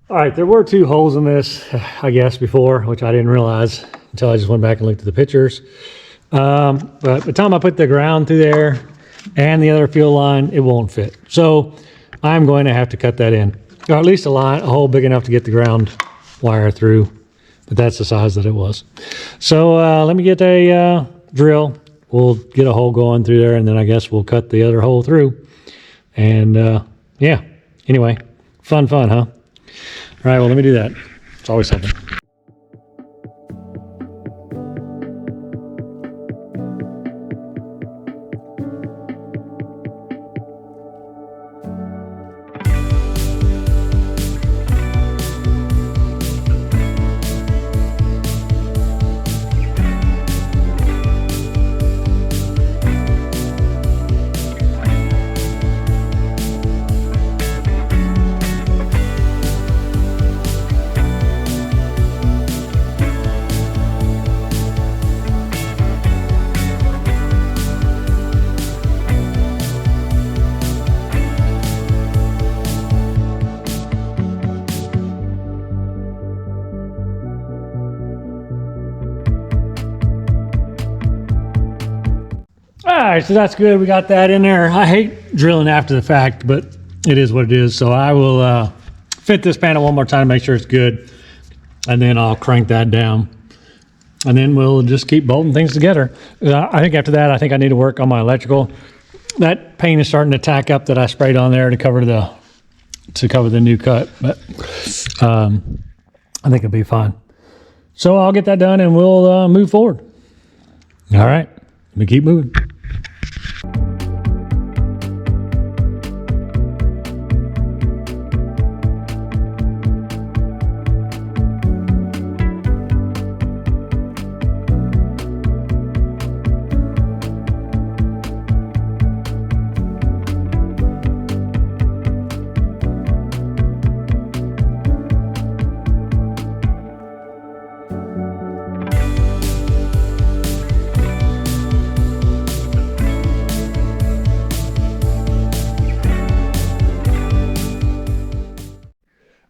All right, there were 2 holes in this, I guess, before, which I didn't realize until I just went back and looked at the pictures. But by the time I put the ground through there and the other fuel line, it won't fit. So I'm going to have to cut that in, or at least a hole big enough to get the ground wire through. But that's the size that it was. So let me get a drill. We'll get a hole going through there, and then I guess we'll cut the other hole through. And yeah, anyway, fun, huh? All right, well, let me do that. It's always something. All right, so that's good. We got that in there. I hate drilling after the fact, but it is what it is. So I will fit this panel one more time to make sure it's good, and then I'll crank that down, and then we'll just keep bolting things together. I think after that, I think I need to work on my electrical. That paint is starting to tack up that I sprayed on there to cover the new cut, but I think it'll be fine. So I'll get that done, and we'll move forward. All right, let me keep moving.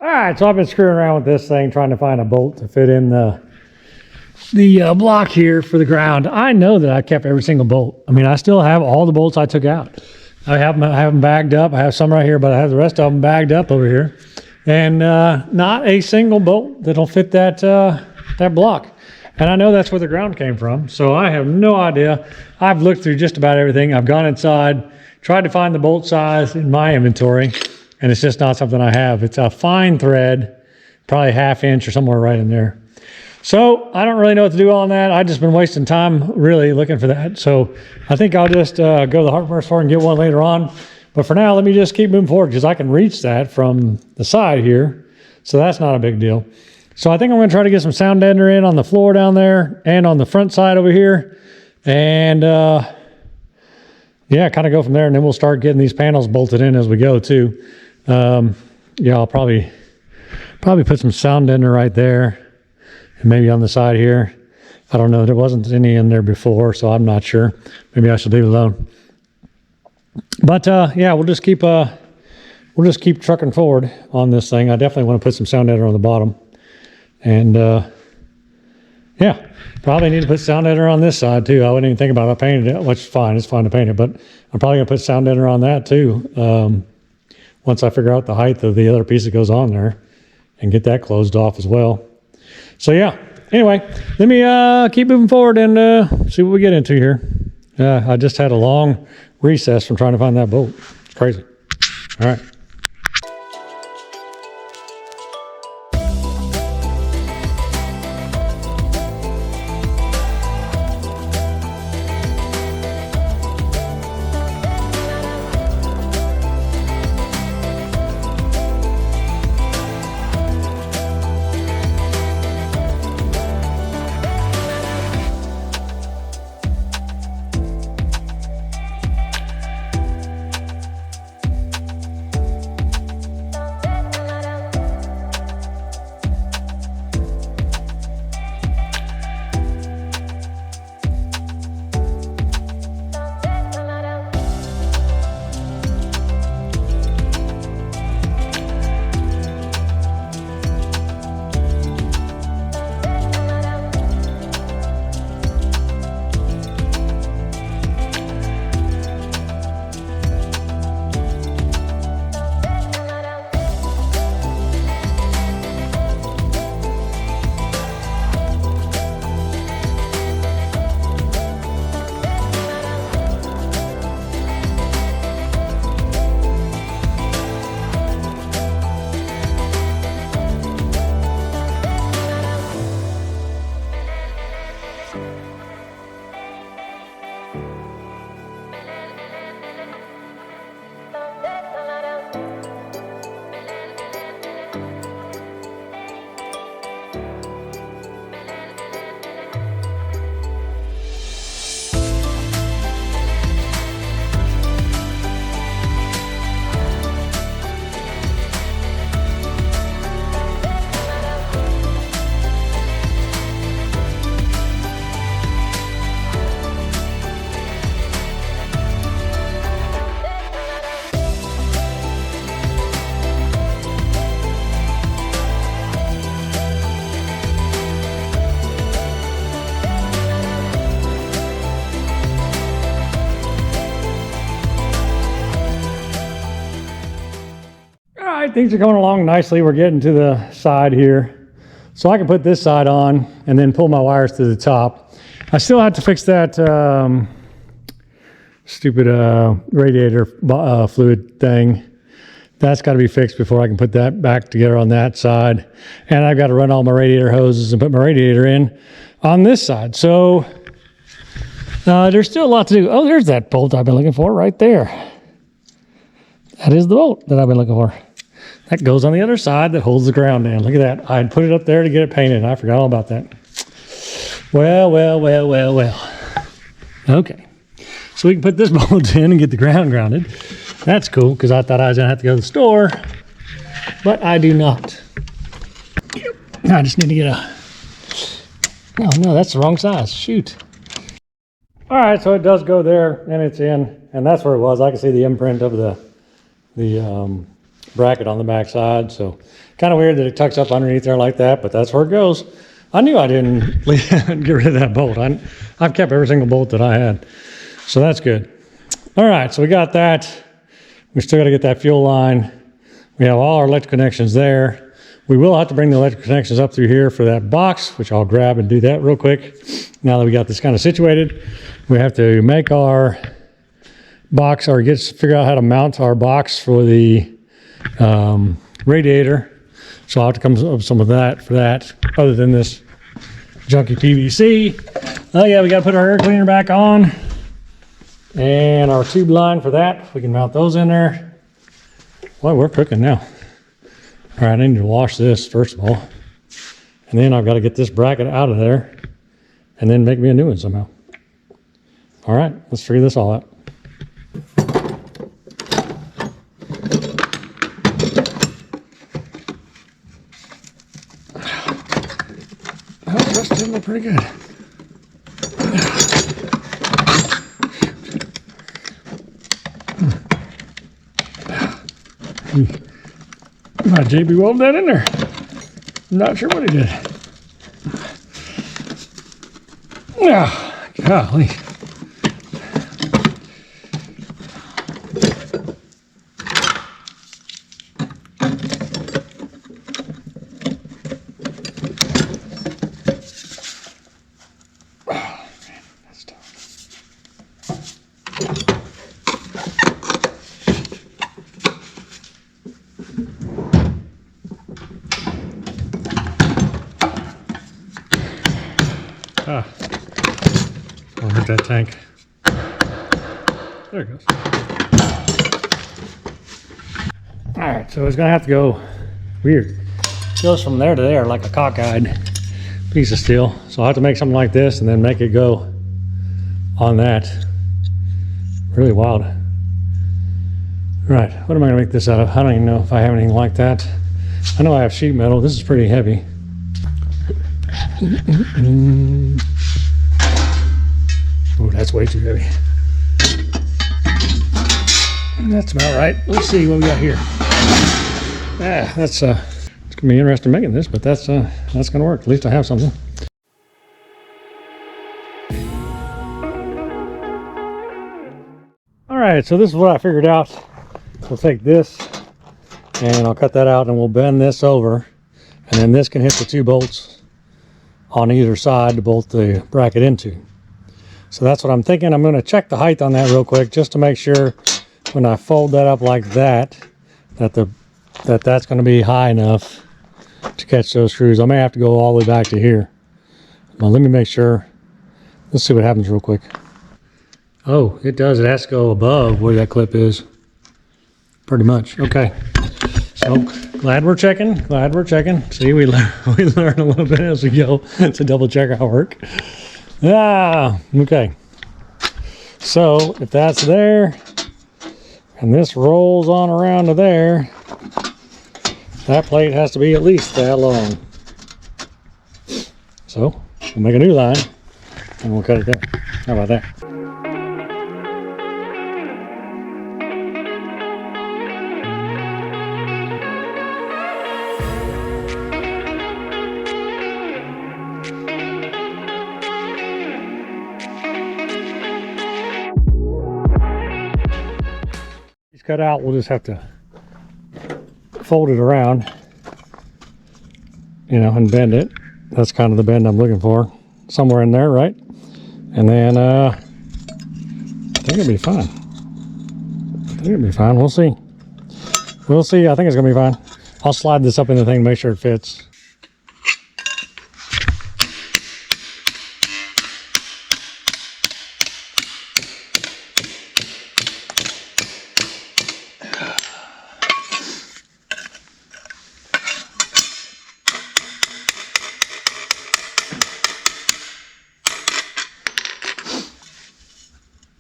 All right, so I've been screwing around with this thing, trying to find a bolt to fit in the block here for the ground. I know that I kept every single bolt. I mean, I still have all the bolts I took out. I have them bagged up. I have some right here, but I have the rest of them bagged up over here. And not a single bolt that'll fit that block. And I know that's where the ground came from, so I have no idea. I've looked through just about everything. I've gone inside, tried to find the bolt size in my inventory, and it's just not something I have. It's a fine thread, probably 1/2 inch or somewhere right in there. So I don't really know what to do on that. I've just been wasting time really looking for that. So I think I'll just go to the hardware store and get one later on. But for now, let me just keep moving forward because I can reach that from the side here. So that's not a big deal. So I think I'm going to try to get some sound deadener in on the floor down there and on the front side over here. And yeah, kind of go from there. And then we'll start getting these panels bolted in as we go too. Yeah, I'll probably put some sound deadener right there and maybe on the side here. I don't know. There wasn't any in there before, so I'm not sure. Maybe I should leave it alone. But yeah, we'll just keep trucking forward on this thing. I definitely want to put some sound deadener on the bottom. And yeah, probably need to put sound deadener on this side too. I wouldn't even think about it. I painted it, which is fine. It's fine to paint it, but I'm probably gonna put sound deadener on that too. Once I figure out the height of the other piece that goes on there and get that closed off as well. So yeah, anyway, let me keep moving forward and see what we get into here. I just had a long recess from trying to find that bolt. It's crazy. All right. things are coming along nicely. We're getting to the side here. So I can put this side on and then pull my wires to the top. I still have to fix that stupid radiator fluid thing. That's got to be fixed before I can put that back together on that side. And I've got to run all my radiator hoses and put my radiator in on this side. So there's still a lot to do. Oh, there's that bolt I've been looking for right there. That is the bolt that I've been looking for. That goes on the other side that holds the ground down. Look at that. I put it up there to get it painted. I forgot all about that. Well. Okay. So we can put this bolt in and get the ground grounded. That's cool, because I thought I was going to have to go to the store, but I do not. I just need to get a... No, that's the wrong size. Shoot. All right, so it does go there, and it's in, and that's where it was. I can see the imprint of the bracket on the back side, so kind of weird that it tucks up underneath there like that, but that's where it goes. I knew I didn't get rid of that bolt. I've kept every single bolt that I had, so that's good. All right, so we got that. We still got to get that fuel line. We have all our electric connections there. We will have to bring the electric connections up through here for that box, which I'll grab and do that real quick. Now that we got this kind of situated, we have to make our box, or figure out how to mount our box for the radiator. So I'll have to come up with some of that for that, other than this junky PVC. Oh yeah, we got to put our air cleaner back on. And our tube line for that, we can mount those in there. Well, we're cooking now. All right, I need to wash this first of all. And then I've got to get this bracket out of there and then make me a new one somehow. All right, let's figure this all out. Well, that's doing pretty good. JB welded that in there. I'm not sure what he did. Yeah, golly. I'll hit that tank. There it goes. Alright, so it's going to have to go weird. It goes from there to there like a cockeyed piece of steel. So I'll have to make something like this and then make it go on that. Really wild. Right, what am I going to make this out of? I don't even know if I have anything like that. I know I have sheet metal. This is pretty heavy. Oh, that's way too heavy. That's about right. Let's see what we got here. It's gonna be interesting making this, but that's gonna work. At least I have something. All right, so this is what I figured out. We'll take this and I'll cut that out and we'll bend this over, and then this can hit the two bolts on either side to bolt the bracket into. So that's what I'm thinking. I'm going to check the height on that real quick just to make sure when I fold that up like that, that's going to be high enough to catch those screws. I may have to go all the way back to here. Well, let me make sure. Let's see what happens real quick. Oh, it does. It has to go above where that clip is. Pretty much. Okay. So glad we're checking. See, we learn a little bit as we go to double check our work. Okay. So if that's there, and this rolls on around to there, that plate has to be at least that long. So we'll make a new line and we'll cut it there. How about that? Cut out, we'll just have to fold it around, you know, and bend it. That's kind of the bend I'm looking for, somewhere in there, right? And then I think it'll be fine. I think it'll be fine. We'll see. We'll see. I think it's gonna be fine. I'll slide this up in the thing to make sure it fits.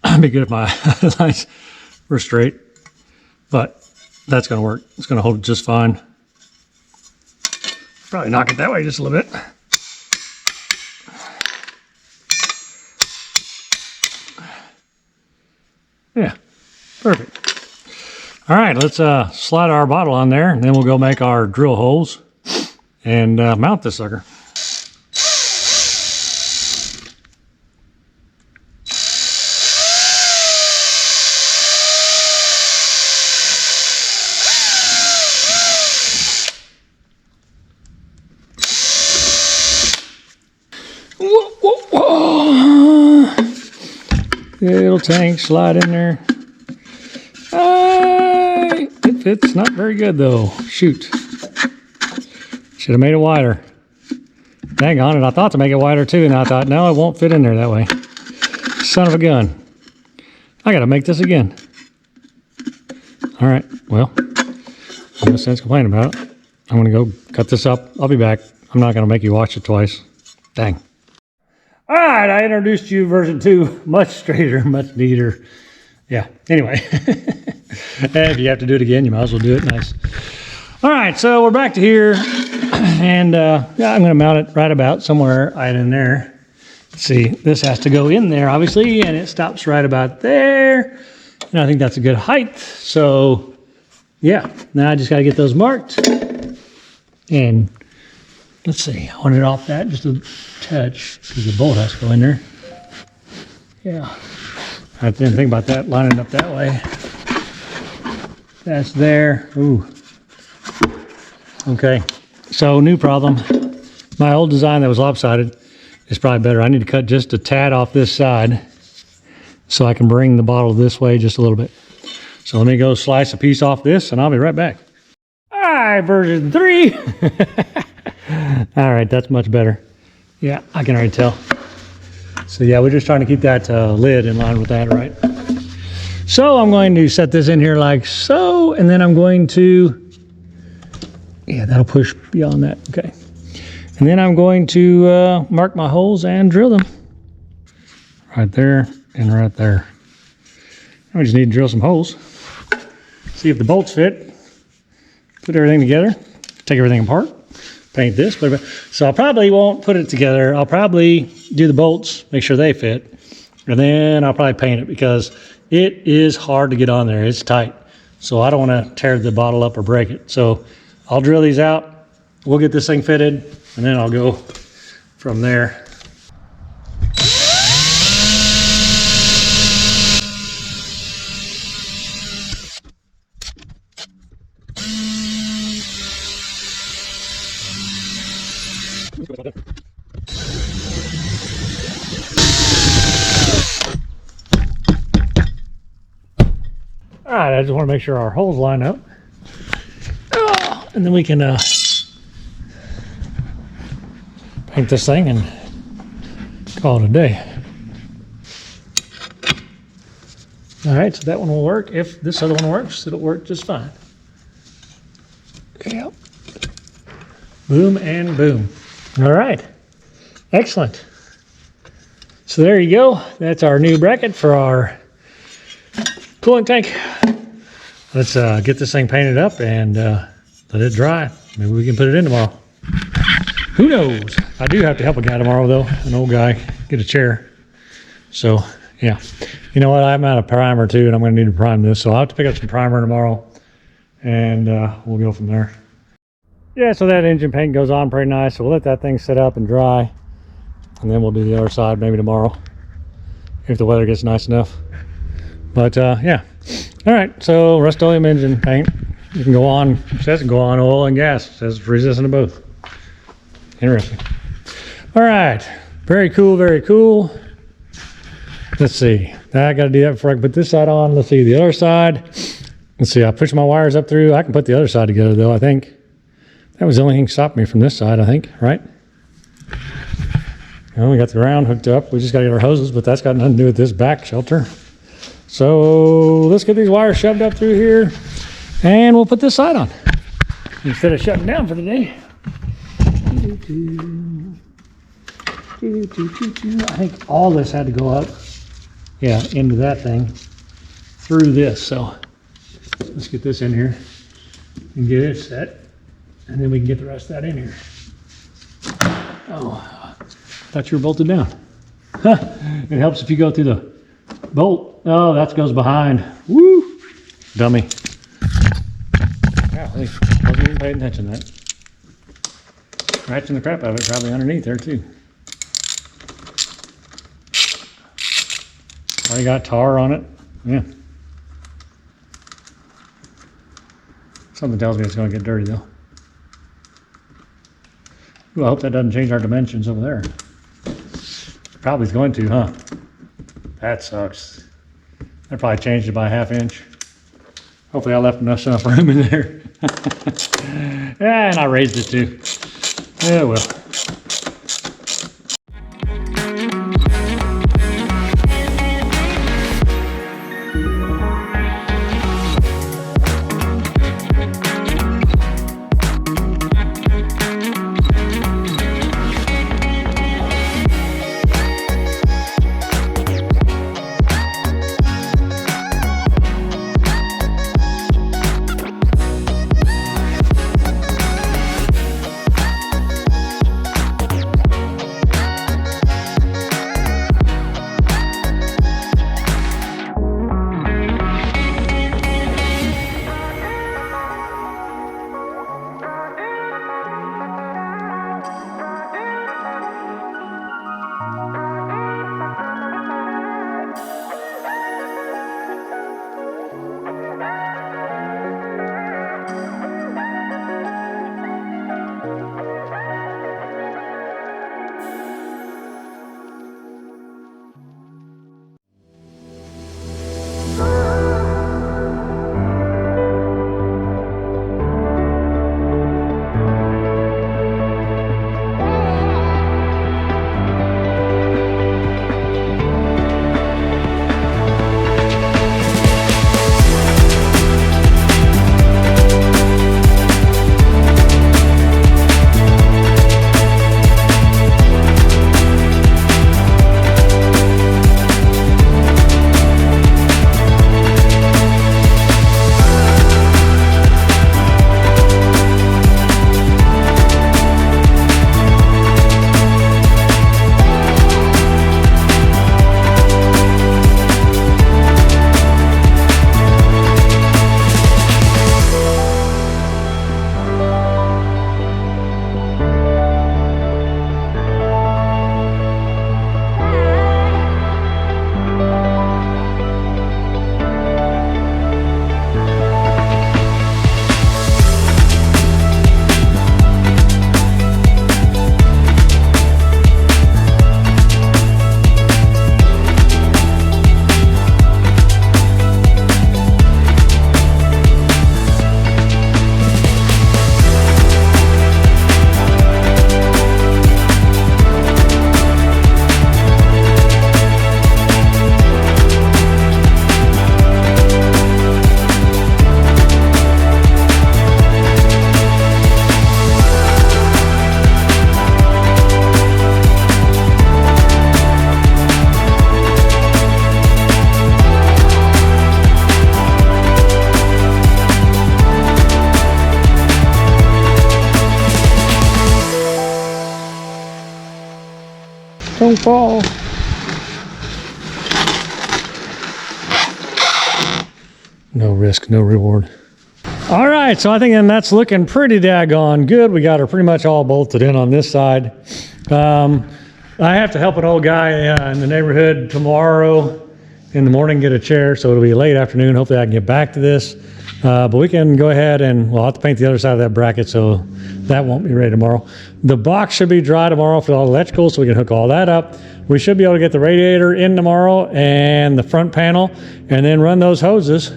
It'd be good if my lines were straight, but that's gonna work. It's gonna hold it just fine. Probably knock it that way just a little bit. Yeah, perfect. All right, let's slide our bottle on there, and then we'll go make our drill holes and mount this sucker. Little tank, slide in there. It fits not very good though. Shoot. Should have made it wider. Dang on it. I thought to make it wider too, and I thought, no, it won't fit in there that way. Son of a gun. I gotta make this again. All right, well, no sense complaining about it. I'm gonna go cut this up. I'll be back. I'm not gonna make you watch it twice. Dang. All right, I introduced you version 2, much straighter, much neater. Yeah, anyway. If you have to do it again, you might as well do it nice. All right, so we're back to here. And yeah, I'm gonna mount it right about somewhere right in there. Let's see, this has to go in there, obviously, and it stops right about there. And I think that's a good height. So yeah, now I just gotta get those marked. And let's see, I want it off that just a touch because the bolt has to go in there. Yeah, I didn't think about that, lining up that way. That's there. Ooh. Okay, so new problem. My old design that was lopsided is probably better. I need to cut just a tad off this side so I can bring the bottle this way just a little bit. So let me go slice a piece off this and I'll be right back. All right, version 3. All right, that's much better. Yeah, I can already tell. So yeah, we're just trying to keep that lid in line with that, right? So I'm going to set this in here like so, and then I'm going to, yeah, that'll push beyond that, okay. And then I'm going to mark my holes and drill them. Right there and right there. Now we just need to drill some holes. See if the bolts fit. Put everything together, take everything apart. Paint this, so I probably won't put it together. I'll probably do the bolts, make sure they fit, and then I'll probably paint it because it is hard to get on there. It's tight, so I don't want to tear the bottle up or break it. So I'll drill these out. We'll get this thing fitted, and then I'll go from there. All right, I just want to make sure our holes line up. And then we can paint this thing and call it a day. All right, so that one will work. If this other one works, it'll work just fine. Yep. Boom and boom. All right, excellent. So there you go. That's our new bracket for our coolant tank. Let's get this thing painted up and let it dry. Maybe we can put it in tomorrow. Who knows? I do have to help a guy tomorrow though, an old guy, get a chair. So yeah, you know what? I'm out of primer too, and I'm gonna need to prime this. So I'll have to pick up some primer tomorrow and we'll go from there. Yeah, so that engine paint goes on pretty nice. So we'll let that thing sit up and dry, and then we'll do the other side maybe tomorrow if the weather gets nice enough. But yeah, all right, so Rust-Oleum engine paint You can go on, it says go on oil and gas. It says it's resistant to both. Interesting. All right, very cool, very cool. Let's see, I gotta do that before I can put this side on. Let's see, the other side. Let's see, I push my wires up through. I can put the other side together though, I think. That was the only thing stopping me from this side, I think, right? Well, we got the ground hooked up. We just gotta get our hoses, but that's got nothing to do with this back shelter. So let's get these wires shoved up through here and we'll put this side on instead of shutting down for the day. I think all this had to go up, yeah, into that thing through this. So let's get this in here and get it set, and then we can get the rest of that in here. Oh, I thought you were bolted down. It helps if you go through the bolt. Oh, that goes behind. Woo! Dummy. Golly, wasn't even paying attention to that. Scratching the crap out of it, probably underneath there too. Already got tar on it. Yeah. Something tells me it's going to get dirty though. Ooh, I hope that doesn't change our dimensions over there. Probably is going to, huh? That sucks. I probably changed it by ½ inch. Hopefully I left enough room in there. Yeah, and I raised it too. Yeah, well. Don't fall. No risk, no reward. All right, so I think then that's looking pretty daggone good. We got her pretty much all bolted in on this side. I have to help an old guy in the neighborhood tomorrow in the morning get a chair, so it'll be a late afternoon. Hopefully I can get back to this. But we can go ahead and we'll have to paint the other side of that bracket, so that won't be ready tomorrow. The box should be dry tomorrow for all the electrical, so we can hook all that up. We should be able to get the radiator in tomorrow and the front panel, and then run those hoses.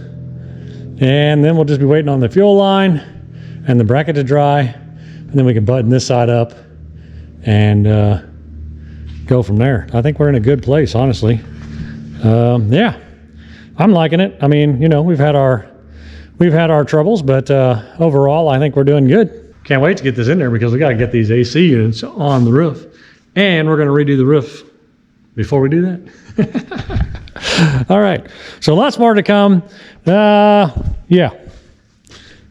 And then we'll just be waiting on the fuel line and the bracket to dry, and then we can button this side up and go from there. I think we're in a good place, honestly. Yeah, I'm liking it. I mean, you know, we've had our troubles, but overall, I think we're doing good. Can't wait to get this in there because we got to get these AC units on the roof, and we're going to redo the roof before we do that. All right, so lots more to come. Yeah,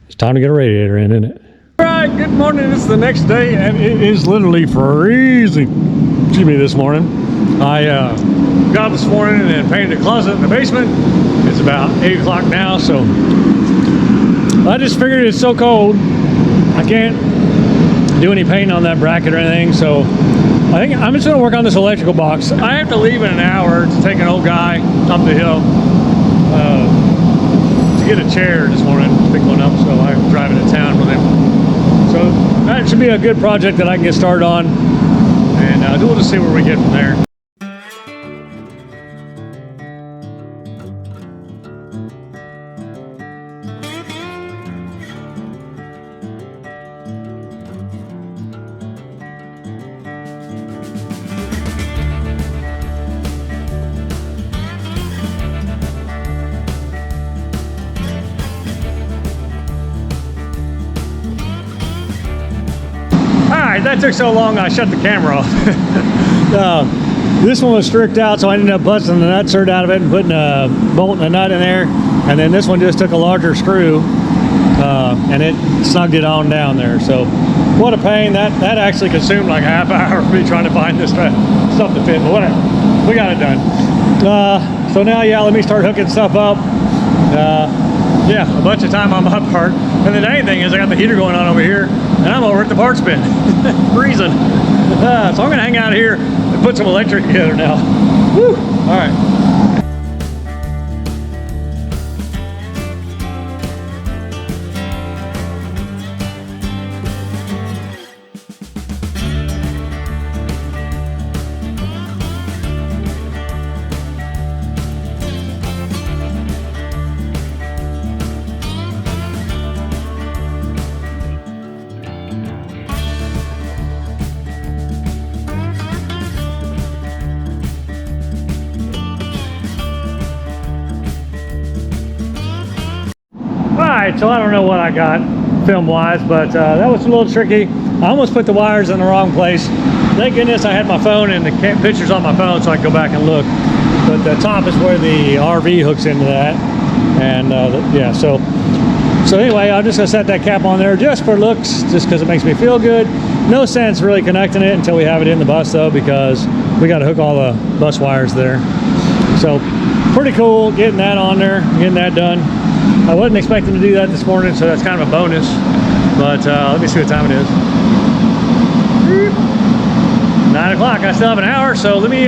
it's time to get a radiator in, isn't it? All right, good morning. It's the next day, and it is literally freezing. Excuse me, this morning. I got up this morning and then painted a closet in the basement. It's about 8 o'clock now, so I just figured it's so cold I can't do any painting on that bracket or anything, so I think I'm just going to work on this electrical box. I have to leave in an hour to take an old guy up the hill to get a chair this morning, pick one up, so I'm driving to town with him. So that should be a good project that I can get started on, and we'll just see where we get from there. That took so long I shut the camera off. This one was stripped out, so I ended up busting the nutsert out of it and putting a bolt and a nut in there, and then this one just took a larger screw and it snugged it on down there. So what a pain. That actually consumed like a half hour of me trying to find this stuff to fit, but whatever, we got it done. So now, yeah, let me start hooking stuff up. Yeah, a bunch of time on my part. And the dang thing is I got the heater going on over here, and I'm over at the parts bin, freezing. So I'm gonna hang out here and put some electric together now. Woo! All right. Alright, so I don't know what I got film-wise, but that was a little tricky. I almost put the wires in the wrong place. Thank goodness I had my phone and the pictures on my phone so I could go back and look. But the top is where the RV hooks into that. And yeah, so anyway, I'm just going to set that cap on there just for looks, just because it makes me feel good. No sense really connecting it until we have it in the bus, though, because we got to hook all the bus wires there. So pretty cool getting that on there, getting that done. I wasn't expecting to do that this morning, so that's kind of a bonus. But let me see what time it is. 9 o'clock. I still have an hour, so let me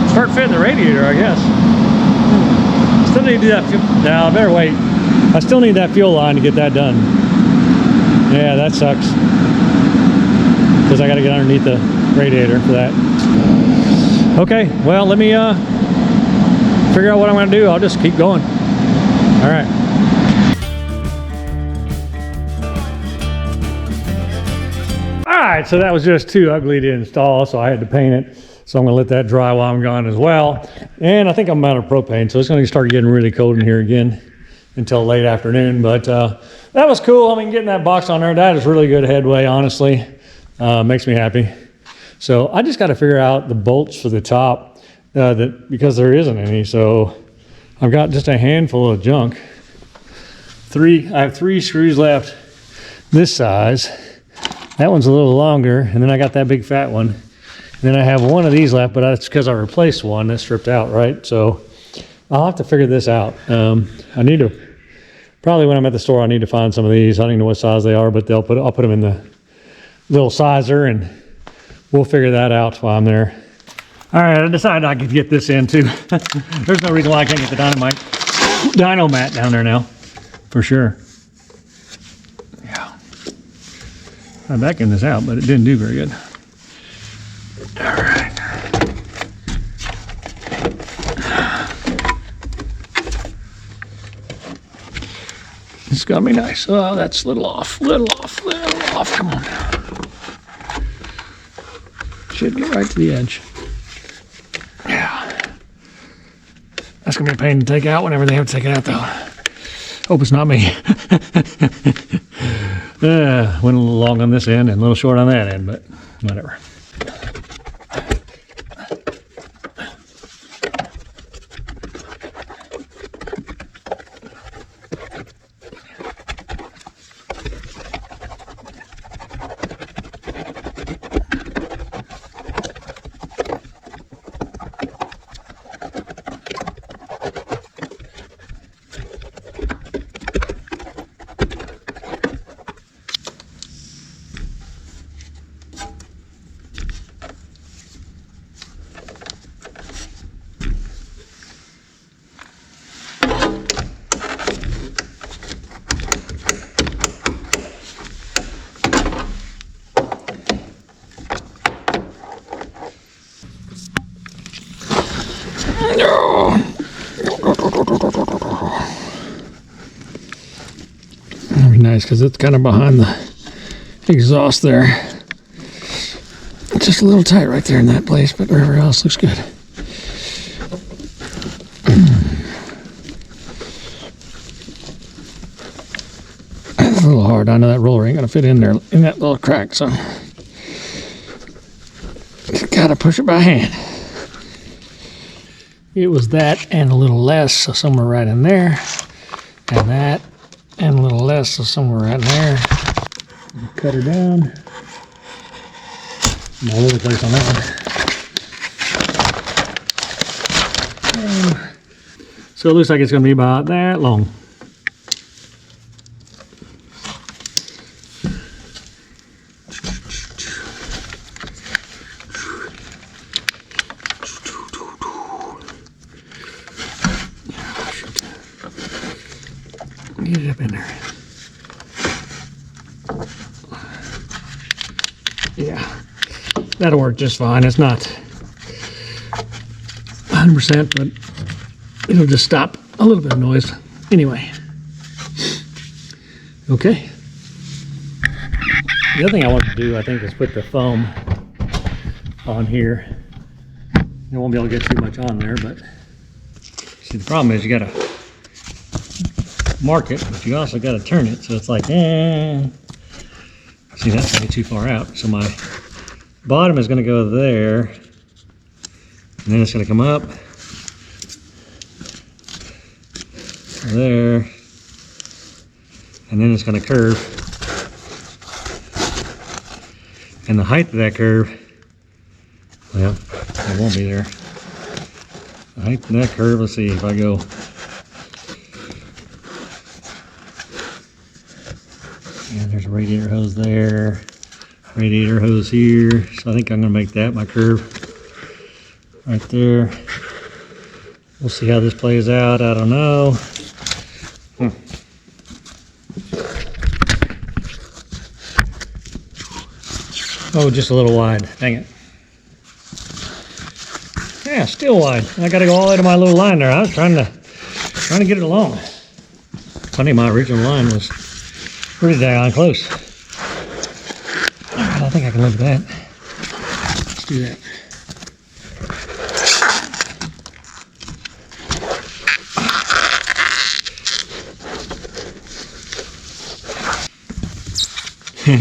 start fitting the radiator, I guess. Still need to do that. Now I better wait. I still need that fuel line to get that done. Yeah, that sucks, because I got to get underneath the radiator for that. Okay, well, let me figure out what I'm going to do. I'll just keep going. All right. All right, so that was just too ugly to install, so I had to paint it. So I'm gonna let that dry while I'm gone as well. And I think I'm out of propane, so it's gonna start getting really cold in here again until late afternoon. But that was cool. I mean, getting that box on there, that is really good headway, honestly. Makes me happy. So I just got to figure out the bolts for the top because there isn't any. So I've got just a handful of junk. I have 3 screws left this size. That one's a little longer, and then I got that big fat one. And then I have one of these left, but that's because I replaced one that stripped out, right? So I'll have to figure this out. I need to, probably when I'm at the store, I need to find some of these. I don't even know what size they are, but I'll put them in the little sizer, and we'll figure that out while I'm there. All right, I decided I could get this in too. There's no reason why I can't get the dyno mat down there now. for sure. Yeah. I'm backing this out, but it didn't do very good. All right. It's gonna be nice. Oh, that's a little off, little off, little off. Come on now. Should get right to the edge. Yeah. That's gonna be a pain to take out whenever they have to take it out, though. Hope it's not me. Went a little long on this end and a little short on that end, but whatever. That'd be nice because it's kind of behind the exhaust there. It's just a little tight right there in that place, but everywhere else looks good. It's a little hard. I know that roller ain't gonna fit in there in that little crack, so gotta push it by hand. It was that and a little less, so somewhere right in there, and that and a little less, so somewhere right in there. Cut her down. I'm all over the place on that one. So it looks like it's going to be about that long. Get it up in there. Yeah, that'll work just fine. It's not 100%, but it'll just stop a little bit of noise. Anyway, okay. The other thing I want to do, I think, is put the foam on here. You won't be able to get too much on there, but see, the problem is you got to mark it, but you also got to turn it, so it's like, see, that's going to be too far out. So my bottom is going to go there, and then it's going to come up there, and then it's going to curve. And the height of that curve, well, it won't be there. The height of that curve, let's see if I go. And there's a radiator hose there, radiator hose here. So I think I'm going to make that my curve right there. We'll see how this plays out. I don't know. Oh, just a little wide. Dang it. Yeah, still wide. I got to go all the way to my little line there. I was trying to get it along. Funny, my original line was pretty down close. All right, I think I can live with that. Let's do that.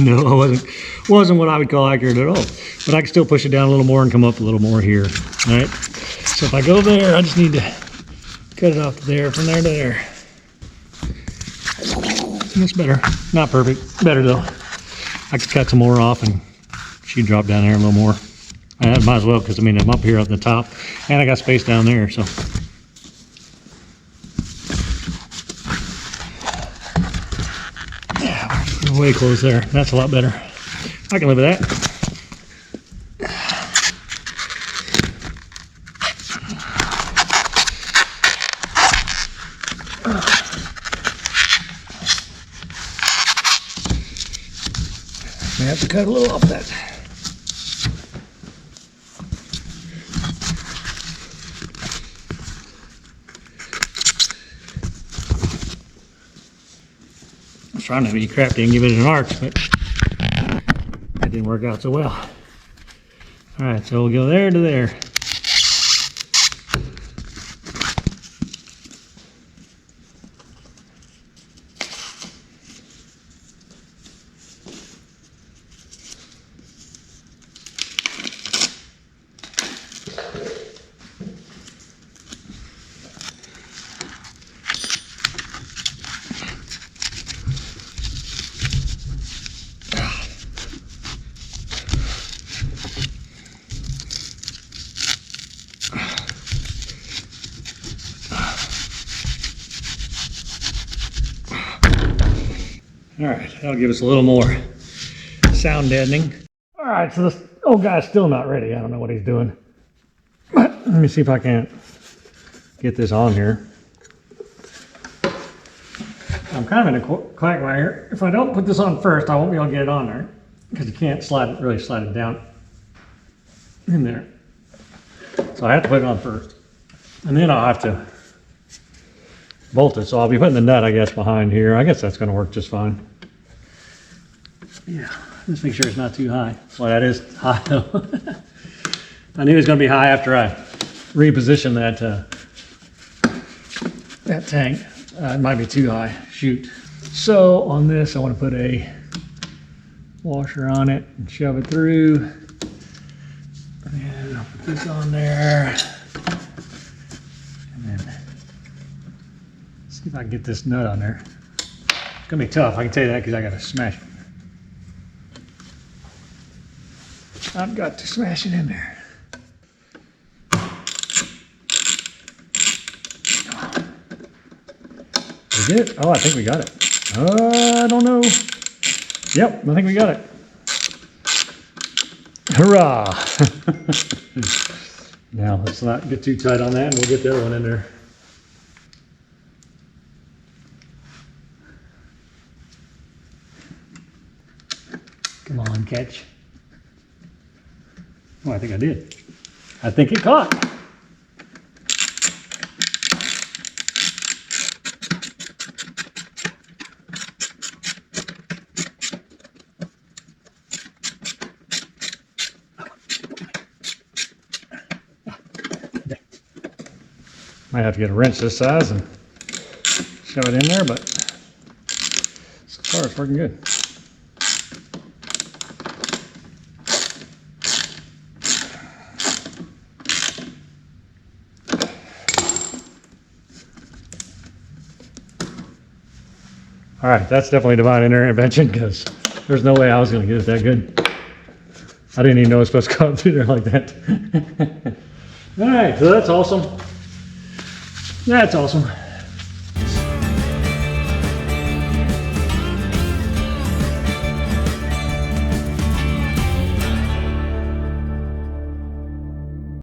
No, I wasn't what I would call accurate at all. But I can still push it down a little more and come up a little more here. All right. So if I go there, I just need to cut it off to there, from there to there. That's better. Not perfect. Better though. I could cut some more off and she'd drop down there a little more. I might as well, because I mean I'm up here at the top and I got space down there, so. Yeah, we're way close there. That's a lot better. I can live with that. have to cut a little off that. I was trying to be crafty and give it an arch, but that didn't work out so well. All right, so we'll go there to there. All right, that'll give us a little more sound deadening. All right, so this old guy's still not ready. I don't know what he's doing. But let me see if I can't get this on here. I'm kind of in a quagmire. If I don't put this on first, I won't be able to get it on there because you can't really slide it down in there. So I have to put it on first. And then I'll have to bolt it. So I'll be putting the nut, I guess, behind here. I guess that's going to work just fine. Yeah, just make sure it's not too high. Well, that is high though. I knew it was going to be high after I repositioned that tank. It might be too high. Shoot. So on this, I want to put a washer on it and shove it through. And I'll put this on there. And then see if I can get this nut on there. It's going to be tough. I can tell you that because I got to smash it. I've got to smash it in there. We get it? Oh, I think we got it. I don't know. Yep, I think we got it. Hurrah! Now, let's not get too tight on that, and we'll get the other one in there. Come on, catch. Oh, I think I did. I think it caught. Might have to get a wrench this size and shove it in there, but so far it's working good. All right, that's definitely divine intervention because there's no way I was going to get it that good. I didn't even know it was supposed to come through there like that. All right, so that's awesome. That's awesome.